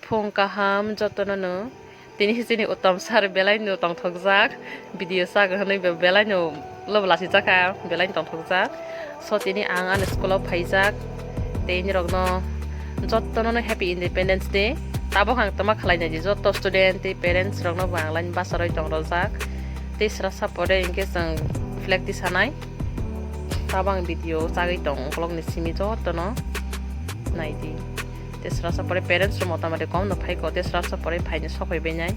Phung kaham jotono tini hisini utam sar belai no tong thokjak video sa gahnai be belai no loblasi jaka belai tong thokjak so tini ang an school of phaijak teni rokno jotono no happy independence day tabo hang tama khlaina ji joto student te parents rokno banglain basaroi tong rojak te sra sapore inke sang flag ti sanai tabang video sagai tong klok ni simi jotono naidi tesra sapore parents ro motamate kom no phai ko tesra sapore phai ni sokoi benai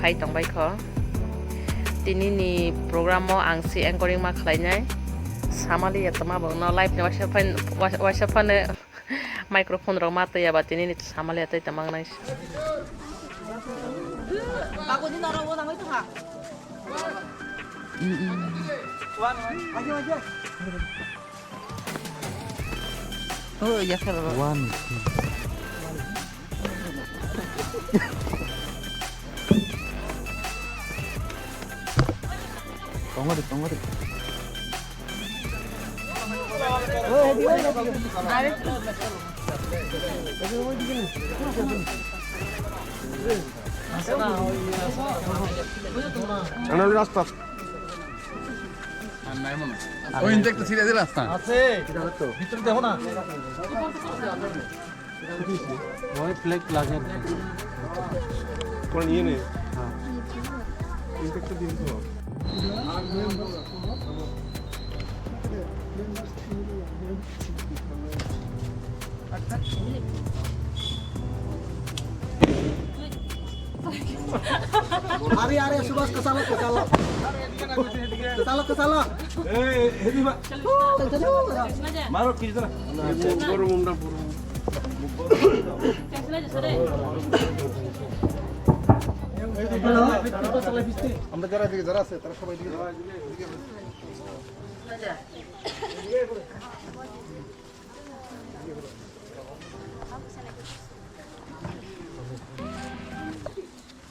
phai tong bai kho tini ni program mo ang si anchoring ma khlainai samali etama bo no live ni whatsapp ne microphone ro ma te ya ba tini ni samali atai tamang nai aku ni naro mo nang itu ha wan aja oh ya kalau One. Tunggu deh. Anak রাস্তা ওই ইনটেকটা ছিড়ে দিল রাস্তা আছে ভিতরে দেখো না ওই ফ্ল্যাগ লাগে কোন নিয়ে নে ইনটেকটা দিন তো আরে সুভাষ কেসালো এই হেদি মারো কিছু না বড় মুন্ডা পুরো আমরা যারা দিকে যারা আছে তারা সবাই দিকে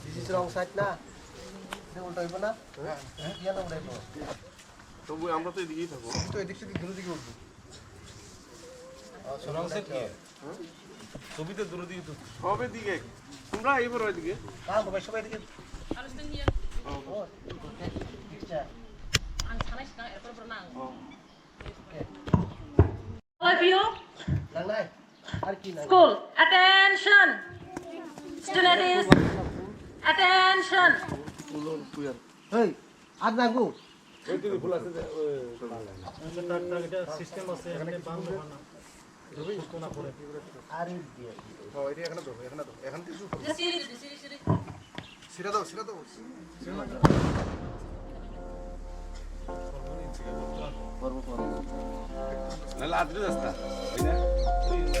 This is wrong side না উল্টা হইব না হ্যাঁ ইয়া না উল্টাইব তবু আমরা তো এদিকেই থাকবো তো এদিক থেকে দূর দিকে উঠবো রং সাইড কি ছবিতে দূর দিকে তো সবে দিকে তোমরা এবার ওইদিকে হ্যাঁ ভাই সবাই দিকে all of you না না আর কি না school attention student is attention এই আর নাগু ওইদিকে ফুল আছে যে সিস্টেম আছে এখানে বান্ধ না ধরে ইস্তো না পড়ে আরে দিয়ে হ্যাঁ এটা এখানে দাও এখান থেকে শুরু সিরা দাও নালে আদ্রে রাস্তা ওই না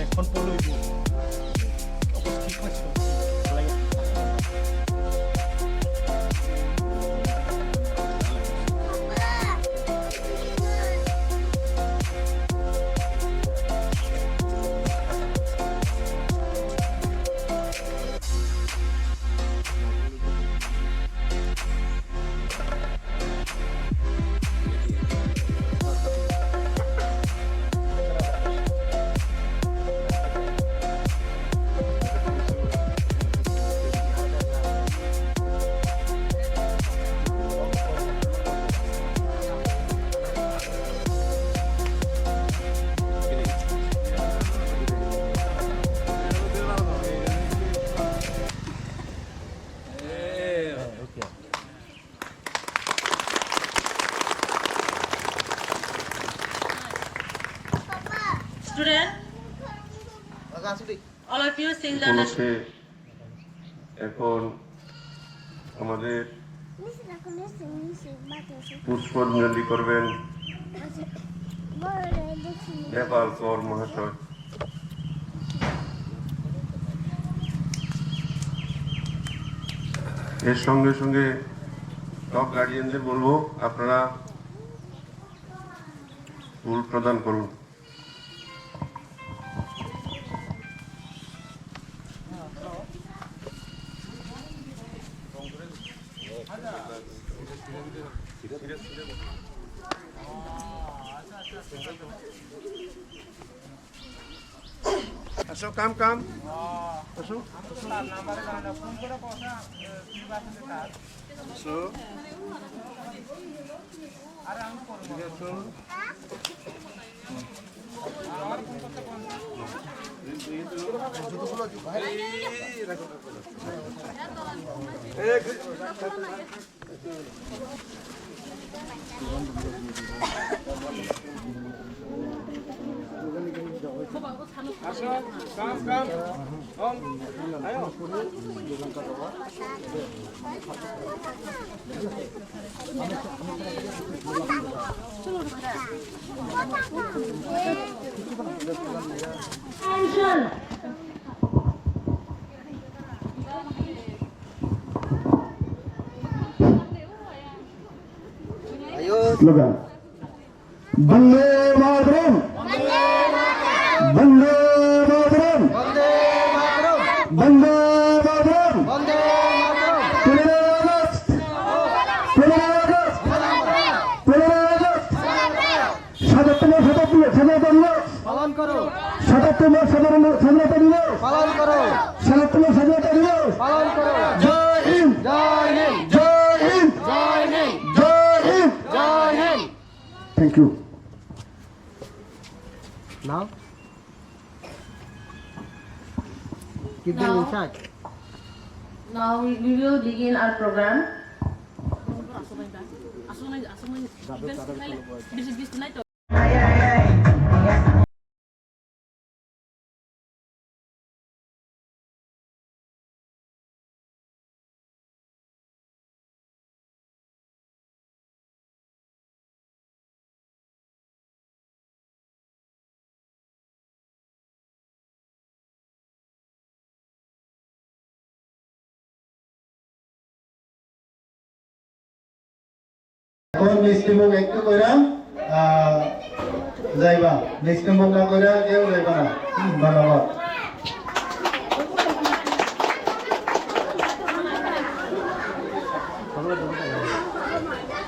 এখন পড়লই ঠিক আছে student all of you sing the উপলক্ষে এখন আমাদের পুষ্পাঞ্জলি করবেন নেপাল কর মহাশয়। এর সঙ্গে সঙ্গে সব গার্ডিয়ানদের বলবো আপনারা ফুল প্রদান করুন। আসো কাম কাম আসো আসো স্লোগান বন্দে মাতরম বন্দে মাতরম বন্দে মাতরম ৭৭তম স্বাধীনতা দিবস পালন করো ৭৭তম স্বাধীনতা দিবস পালন করো জয় হিন্দ জয় হিন্দ জয় হিন্দ জয় হিন্দ জয় হিন্দ জয় হিন্দ thank you Now, keep them inside. Now we will begin our program. এখন মিষ্টিমুখ একটু কইরা যাইবা মিষ্টিমুখ না কইরা কেউ যাইবা না ধন্যবাদ